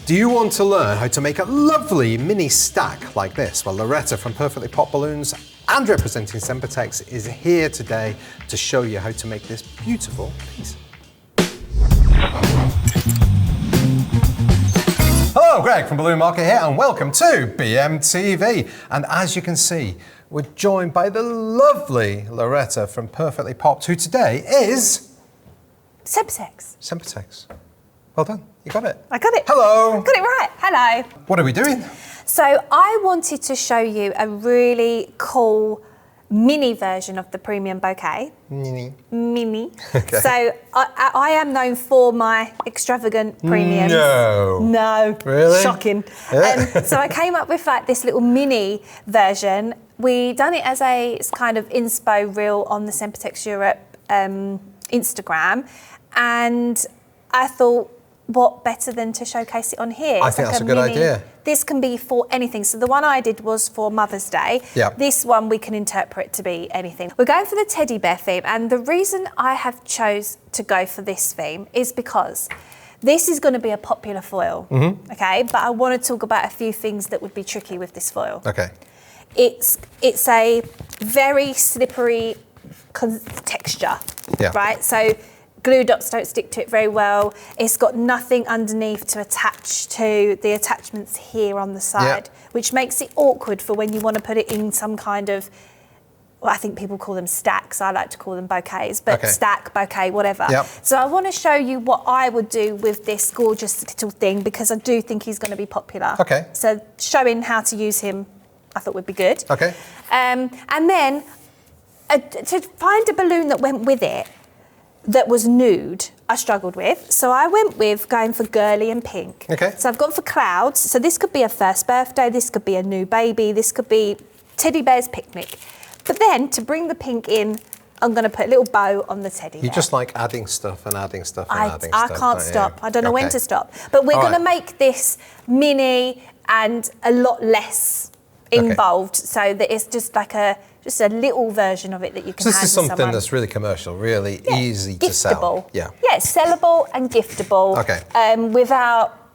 Do you want to learn how to make a lovely mini stack like this? Well, Loretta from Perfectly Popped Balloons and representing Sempertex is here today to show you how to make this beautiful piece. Hello, Greg from Balloon Market here, and welcome to BMTV. And as you can see, we're joined by the lovely Loretta from Perfectly Popped, who today is... Sempertex. Sempertex. Well done, you got it. I got it. Hello. Got it right, hello. What are we doing? So I wanted to show you a really cool mini version of the premium bouquet. Mini. Okay. So I am known for my extravagant premiums. No. Really? Shocking. Yeah. So I came up with like this little mini version. We done it as a kind of inspo reel on the Sempertex Europe Instagram, and I thought, what better than to showcase it on here? I think that's a good idea. This can be for anything. So the one I did was for Mother's Day. Yeah. This one we can interpret to be anything. We're going for the teddy bear theme, and the reason I have chose to go for this theme is because this is going to be a popular foil, okay? But I want to talk about a few things that would be tricky with this foil. Okay. It's a very slippery texture, right? So glue dots don't stick to it very well. It's got nothing underneath to attach to, the attachments here on the side, which makes it awkward for when you want to put it in some kind of, well, I think people call them stacks. I like to call them bouquets, but stack, bouquet, whatever. So I want to show you what I would do with this gorgeous little thing, because I do think he's going to be popular. Okay. So showing how to use him, I thought would be good. Okay. And then to find a balloon that went with it, that was nude, I struggled with. So I went with going for girly and pink. Okay. So I've gone for clouds. So this could be a first birthday, this could be a new baby, this could be teddy bear's picnic. But then to bring the pink in, I'm going to put a little bow on the teddy bear. You just like adding stuff and adding stuff and adding stuff. I can't stop. I don't know when to stop. But we're going to make this mini and a lot less involved, so that it's just like a little version of it that you can hand to someone. So this is something that's really commercial, really easy to sell. Yeah, sellable and giftable. Okay. Without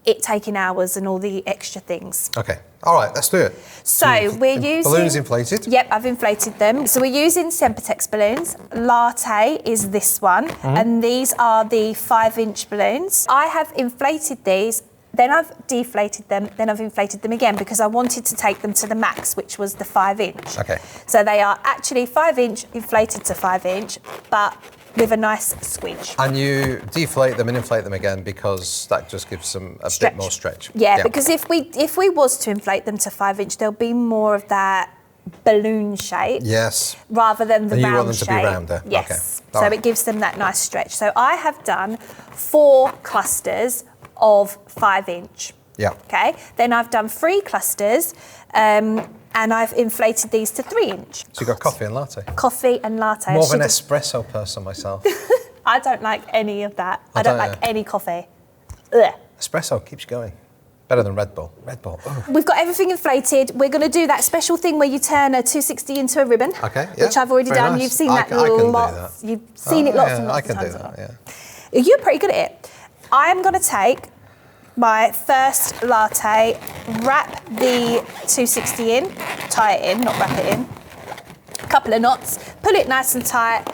it taking hours and all the extra things. Okay. All right, let's do it. So we're using... Balloons inflated? Yep, I've inflated them. So we're using Sempertex balloons. Latte is this one, and these are the 5-inch balloons. I have inflated these, then I've deflated them, then I've inflated them again, because I wanted to take them to the max, which was the 5-inch. Okay. So they are actually 5-inch inflated to 5-inch, but with a nice squidge. And you deflate them and inflate them again, because that just gives them a bit more stretch. Yeah, because if we was to inflate them to 5-inch, there'll be more of that balloon shape. Yes. Rather than the round shape. And you want them to be rounder. Yes. Okay. So it gives them that nice stretch. So I have done 4 clusters of 5-inch. Yeah. Okay. Then I've done 3 clusters, and I've inflated these to 3-inch. So you got coffee and latte. Coffee and latte. More of an espresso person myself. I don't like any of that. I don't like any coffee. Ugh. Espresso keeps you going. Better than Red Bull. Red Bull. Ugh. We've got everything inflated. We're going to do that special thing where you turn a 260 into a ribbon. Okay. Yeah. Which I've already done. Nice. You've seen that I can lots. do that. You've seen it lots and lots I of can times. do that. Yeah. You're pretty good at it. I am going to take my first latte, wrap the 260 in, tie it in, not wrap it in, a couple of knots, pull it nice and tight,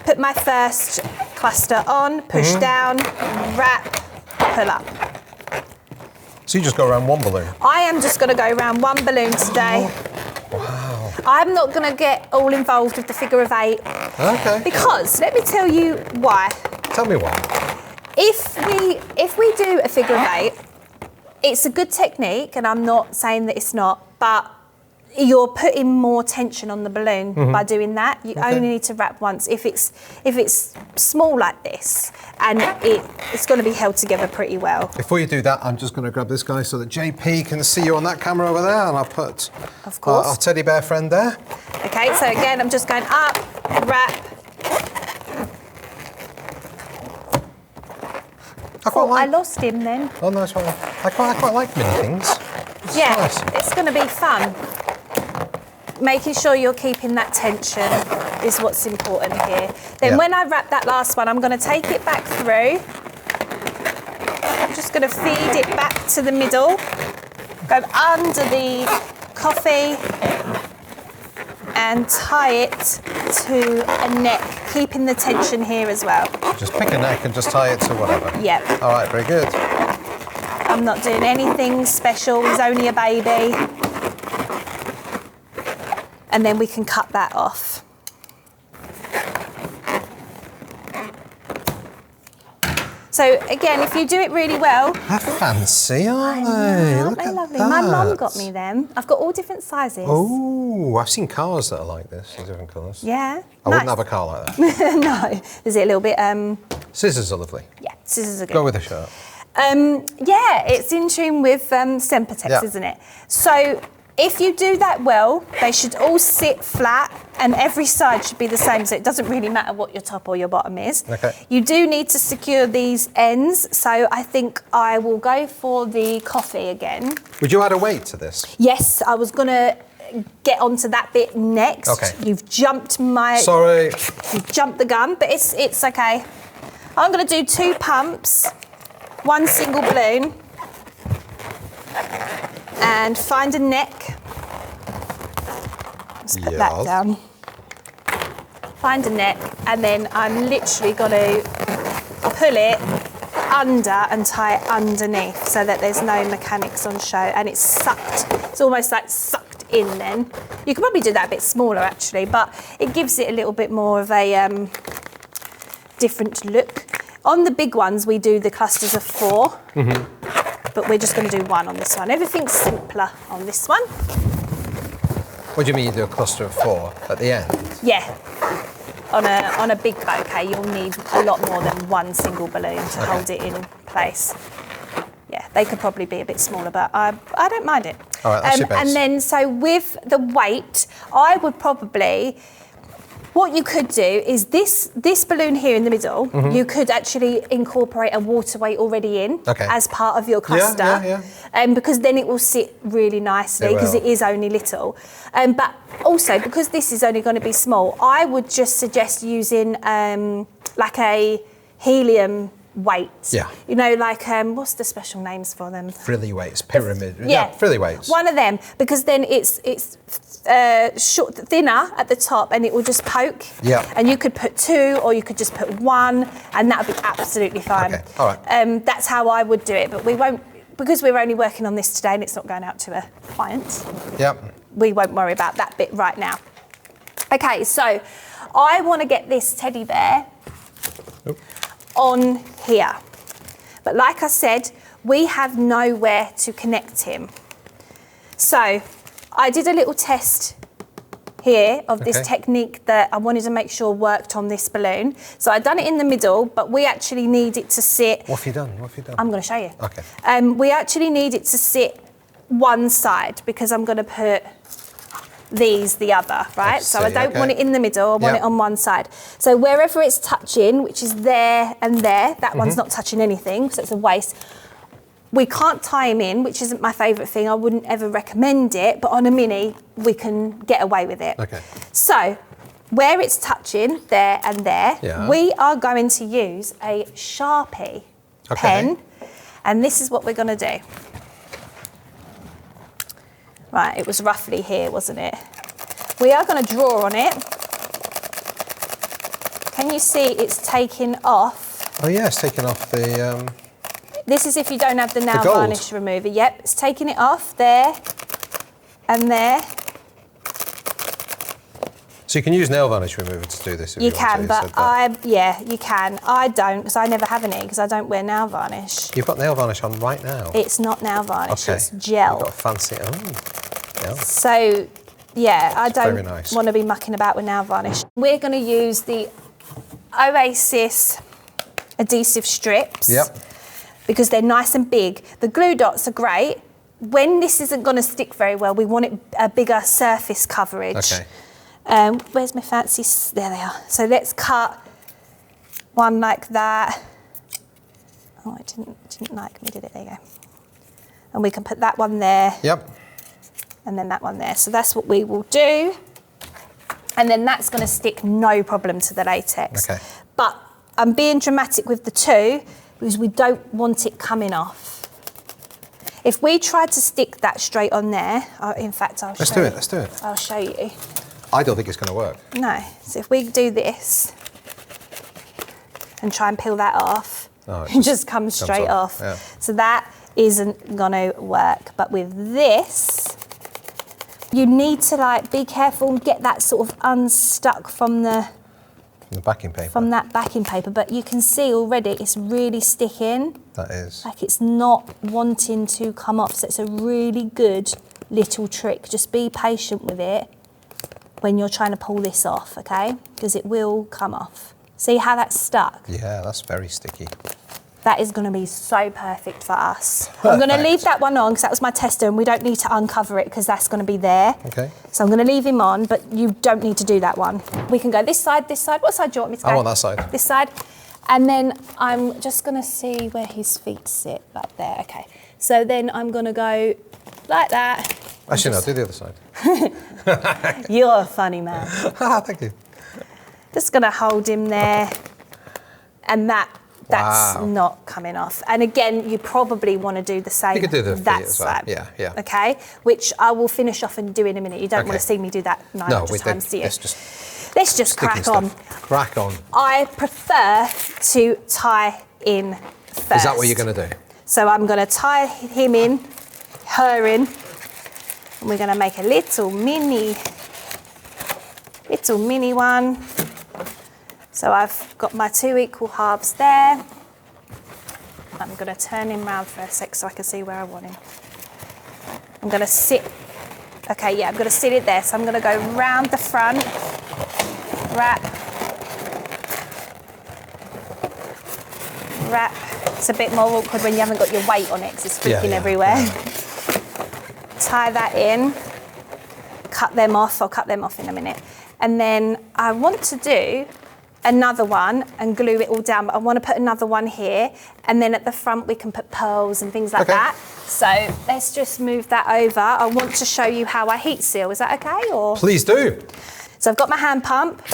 put my first cluster on, push down, wrap, pull up. So you just go around one balloon? I am just going to go around one balloon today. Wow. I'm not going to get all involved with the figure of 8. Okay. Because, let me tell you why. Tell me why. If we do a figure of 8, it's a good technique, and I'm not saying that it's not, but you're putting more tension on the balloon by doing that. You only need to wrap once. If it's small like this, and it's going to be held together pretty well. Before you do that, I'm just going to grab this guy so that JP can see you on that camera over there, and I'll put our teddy bear friend there. Okay, so again, I'm just going up, wrap. I lost him then. Oh, no, it's fine. I quite like mini things. Yeah, nice. It's going to be fun. Making sure you're keeping that tension is what's important here. Then when I wrap that last one, I'm going to take it back through. just going to feed it back to the middle, go under the coffee and tie it to a neck, keeping the tension here as well. Just pick a neck and just tie it to whatever? Yep. All right, very good. I'm not doing anything special, he's only a baby. And then we can cut that off. So again, if you do it really well... How fancy, aren't they? Aren't they lovely? My mum got me them. I've got all different sizes. Oh, I've seen cars that are like this, in different colours. Yeah. I wouldn't have a car like that. No. Is it a little bit... Scissors are lovely. Yeah, scissors are good. Go with the shirt. Yeah, it's in tune with Sempertex, isn't it? So if you do that well, they should all sit flat and every side should be the same, so it doesn't really matter what your top or your bottom is. Okay. You do need to secure these ends, so I think I will go for the coffee again. Would you add a weight to this? Yes, I was going to get onto that bit next. Okay. You've jumped my... Sorry. You've jumped the gun, but it's okay. I'm going to do 2 pumps, 1 single balloon, and find a neck. Let's put that down. Find a neck, and then I'm literally going to pull it under and tie it underneath so that there's no mechanics on show, and it's sucked. It's almost like sucked in then. You could probably do that a bit smaller actually, but it gives it a little bit more of a different look. On the big ones, we do the clusters of 4, but we're just going to do 1 on this one. Everything's simpler on this one. What do you mean you do a cluster of 4 at the end? Yeah. On a big bouquet, you'll need a lot more than 1 single balloon to hold it in place. Yeah, they could probably be a bit smaller, but I don't mind it. All right, that's your base. And then, so with the weight, I would probably... What you could do is this balloon here in the middle, you could actually incorporate a water weight already in as part of your cluster. Yeah. Because then it will sit really nicely because it is only little. But also, because this is only going to be small, I would just suggest using like a helium weight. Yeah. You know, like, what's the special names for them? Frilly weights, pyramid. Yeah, frilly weights. One of them, because then it's short, thinner at the top, and it will just poke. Yeah. And you could put 2, or you could just put 1, and that would be absolutely fine. Okay. All right. That's how I would do it, but we won't, because we're only working on this today and it's not going out to a client. Yep. We won't worry about that bit right now. Okay, so I want to get this teddy bear on here. But like I said, we have nowhere to connect him. So I did a little test here of this technique that I wanted to make sure worked on this balloon. So I'd done it in the middle, but we actually need it to sit... What have you done? What have you done? I'm going to show you. Okay. We actually need it to sit one side because I'm going to put these the other, right? So I don't want it in the middle, I want it on one side. So wherever it's touching, which is there and there, that one's not touching anything, so it's a waste. We can't tie him in, which isn't my favourite thing. I wouldn't ever recommend it, but on a mini, we can get away with it. Okay. So where it's touching, there and there, we are going to use a Sharpie pen, and this is what we're going to do. Right, it was roughly here, wasn't it? We are going to draw on it. Can you see it's taking off? Oh yeah, it's taking off the... This is if you don't have the nail varnish remover. Yep, it's taking it off there and there. So you can use nail varnish remover to do this if you want to. You can, but you can. I don't, because I never have any, because I don't wear nail varnish. You've got nail varnish on right now? It's not nail varnish, it's gel. You've got a fancy, gel. So, yeah, I don't want to be mucking about with nail varnish. We're going to use the Oasis adhesive strips. Yep. Because they're nice and big. The glue dots are great. When this isn't going to stick very well, we want it a bigger surface coverage. Okay. Where's my fancy? There they are. So let's cut one like that. Oh, it didn't like me, did it? There you go. And we can put that one there. Yep. And then that one there. So that's what we will do. And then that's going to stick no problem to the latex. Okay. But I'm being dramatic with the 2 because we don't want it coming off. If we tried to stick that straight on there, in fact, I'll show you. Let's do it. I'll show you. I don't think it's going to work. No, so if we do this and try and peel that off, it just comes straight off. Yeah. So that isn't gonna work. But with this, you need to like be careful and get that sort of unstuck from the backing paper. From that backing paper, but you can see already it's really sticking. That is. Like it's not wanting to come off, so it's a really good little trick. Just be patient with it when you're trying to pull this off, okay? Because it will come off. See how that's stuck? Yeah, that's very sticky. That is going to be so perfect for us. I'm going to leave that one on because that was my tester and we don't need to uncover it because that's going to be there. Okay. So I'm going to leave him on, but you don't need to do that one. We can go this side, this side. What side do you want me to go? I want that side. This side. And then I'm just going to see where his feet sit, like there. Okay. So then I'm going to go like that. Actually, no, do the other side. You're a funny man. Thank you. Just going to hold him there. And that's not coming off. And again, you probably want to do the same. You could do the feet that as well. side. Yeah, yeah. Okay, which I will finish off and do in a minute. You don't want to see me do that 900 times, do you? Let's just crack on. Crack on. I prefer to tie in first. Is that what you're going to do? So I'm going to tie him in, her in, and we're going to make a little mini one. So I've got my 2 equal halves there. I'm going to turn him round for a sec so I can see where I want him. I'm going to sit, okay, yeah, I'm going to sit it there. So I'm going to go round the front, wrap. It's a bit more awkward when you haven't got your weight on it because it's freaking everywhere. Yeah. Tie that in, cut them off. I'll cut them off in a minute. And then I want to do another one and glue it all down, but I want to put another one here, and then at the front we can put pearls and things like that. So let's just move that over. I want to show you how I heat seal. Is that okay? Or please do. So I've got my hand pump.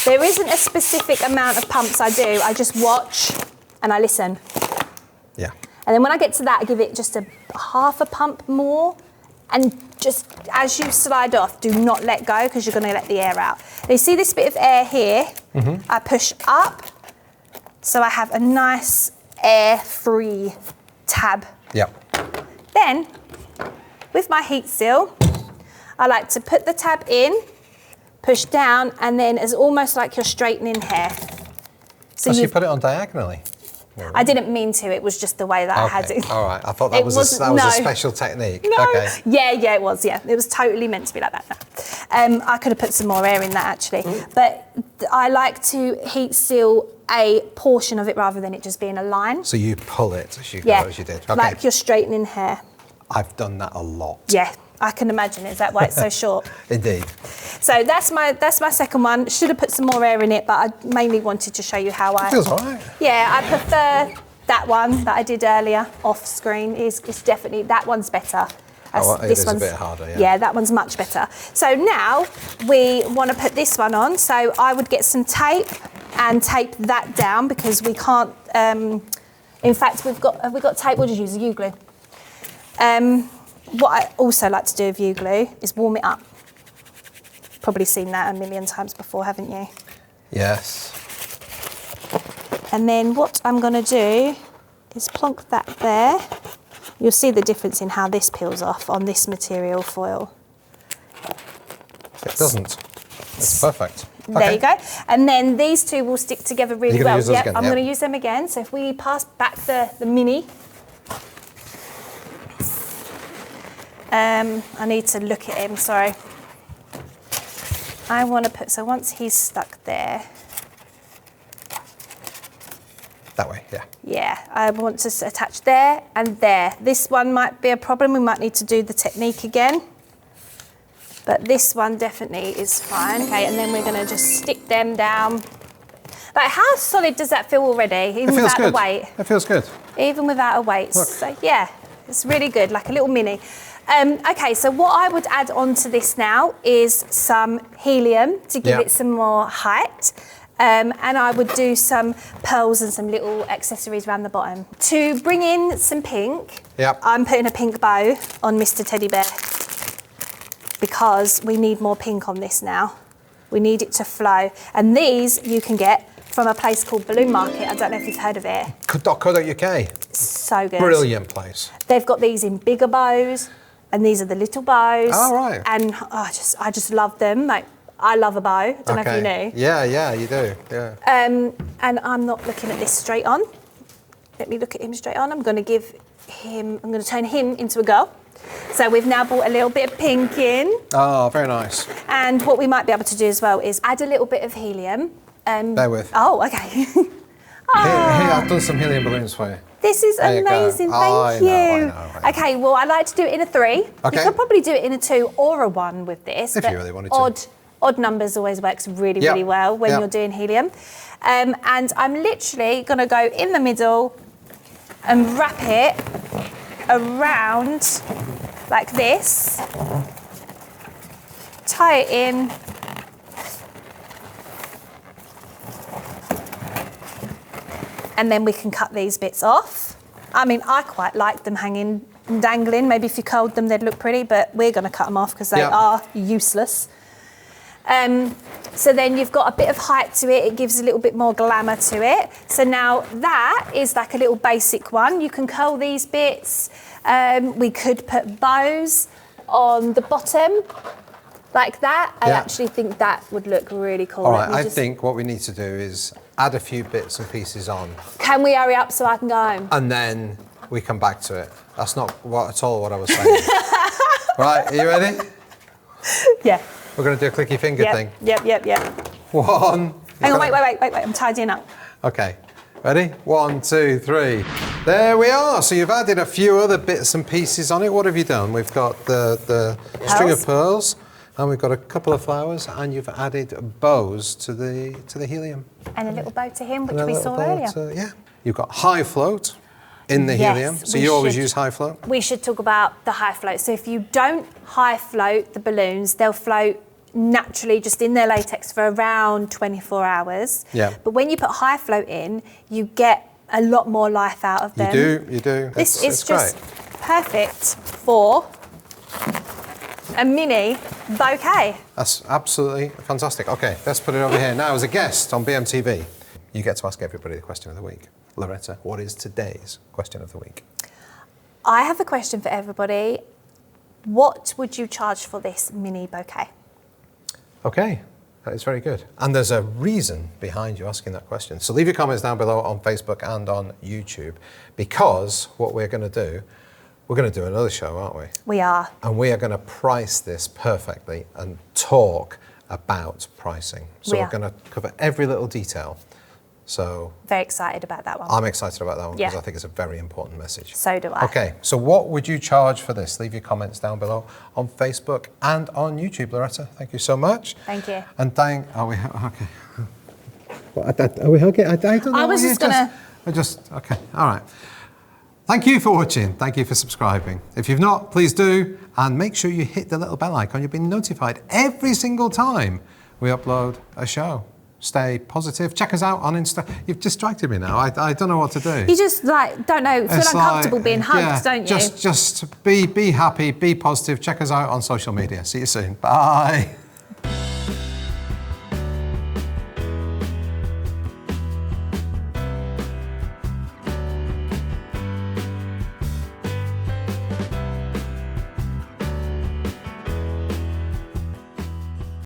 There isn't a specific amount of pumps I do. I just watch and I listen. Yeah. And then when I get to that, I give it just a half a pump more. And just as you slide off, do not let go because you're going to let the air out. Now you see this bit of air here? Mm-hmm. I push up so I have a nice air-free tab. Yep. Then, with my heat seal, I like to put the tab in, push down, and then it's almost like you're straightening hair. So you put it on diagonally? I didn't mean to, it was just the way that I had it. All right, I thought that was a special technique. No. Okay. Yeah, it was, yeah. It was totally meant to be like that. I could have put some more air in that actually. But I like to heat seal a portion of it rather than it just being a line. So you pull it as you go, as you did. Okay. Like you're straightening hair. I've done that a lot. Yeah, I can imagine. Is that why it's so short? Indeed. So that's my second one. Should have put some more air in it, but I mainly wanted to show you how It feels all right. Yeah, I prefer that one that I did earlier off screen. Is definitely, that one's better. This one's a bit harder, yeah. Yeah, that one's much better. So now we want to put this one on. So I would get some tape and tape that down because we can't, in fact, have we got tape? What did you use? U-glue. What I also like to do with U-glue is warm it up. Probably seen that a million times before, haven't you? Yes. And then what I'm going to do is plonk that there. You'll see the difference in how this peels off on this material foil. It doesn't. It's perfect. There you go. And then these two will stick together really well. Yeah, I'm going to use them again. So if we pass back the mini. I need to look at him, sorry. I want to put, so once he's stuck there. That way, yeah. Yeah, I want to attach there and there. This one might be a problem. We might need to do the technique again. But this one definitely is fine. Okay, and then we're going to just stick them down. Like, how solid does that feel already? Even without the weight? It feels good. Even without a weight. Look. So, yeah, it's really good, like a little mini. Okay, so what I would add on to this now is some helium to give it some more height. And I would do some pearls and some little accessories around the bottom. To bring in some pink, I'm putting a pink bow on Mr. Teddy Bear because we need more pink on this now. We need it to flow. And these you can get from a place called Balloon Market. I don't know if you've heard of it. .co.uk. So good. Brilliant place. They've got these in bigger bows, and these are the little bows. Oh, right. And I just love them. Like, I love a bow. I don't know if you knew. Yeah, you do. Yeah. And I'm not looking at this straight on. Let me look at him straight on. I'm going to turn him into a girl. So we've now brought a little bit of pink in. Oh, very nice. And what we might be able to do as well is add a little bit of helium. Bear with. Oh, okay. Here, I've done some helium balloons for you. This is amazing, thank you. I know. Okay, well, I like to do it in a 3. Okay. You could probably do it in a 2 or a 1 with this. If you really wanted to. Odd numbers always works really well when you're doing helium. And I'm literally going to go in the middle and wrap it around like this. Tie it in. And then we can cut these bits off. I mean, I quite like them hanging and dangling. Maybe if you curled them, they'd look pretty, but we're going to cut them off because they are useless. So then you've got a bit of height to it. It gives a little bit more glamour to it. So now that is like a little basic one. You can curl these bits. We could put bows on the bottom like that. I actually think that would look really cool. All right, I think what we need to do is add a few bits and pieces on. Can we hurry up so I can go home? And then we come back to it. That's not at all what I was saying. Right, are you ready? Yeah. We're going to do a clicky finger thing. Yep. 1. Hang on, wait. I'm tidying up. Okay. Ready? 1, 2, 3. There we are. So you've added a few other bits and pieces on it. What have you done? We've got the string of pearls, and we've got a couple of flowers, and you've added bows to the helium. And a little bow to him, which we saw earlier. You've got high float in the helium. So you always use high float? We should talk about the high float. So if you don't high float the balloons, they'll float naturally just in their latex for around 24 hours. Yeah. But when you put high float in, you get a lot more life out of them. You do. This is just perfect for a mini bouquet. That's absolutely fantastic. Okay, let's put it over here. Now, as a guest on BMTV, you get to ask everybody the question of the week. Loretta, what is today's question of the week? I have a question for everybody. What would you charge for this mini bouquet? Okay, that is very good. And there's a reason behind you asking that question. So leave your comments down below on Facebook and on YouTube, because what we're going to do another show, aren't we? We are. And we are going to price this perfectly and talk about pricing. So we're going to cover every little detail. So very excited about that one. I'm excited about that one because I think it's a very important message. So do I. Okay, so what would you charge for this? Leave your comments down below on Facebook and on YouTube, Loretta. Thank you so much. Thank you. And are we okay? Are we okay? I don't know. I was just gonna. Okay. All right. Thank you for watching. Thank you for subscribing. If you've not, please do, and make sure you hit the little bell icon. You'll be notified every single time we upload a show. Stay positive. Check us out on Insta. You've distracted me now. I don't know what to do. You just don't know. Feel uncomfortable being hugged, don't you? Just be happy, be positive. Check us out on social media. See you soon. Bye.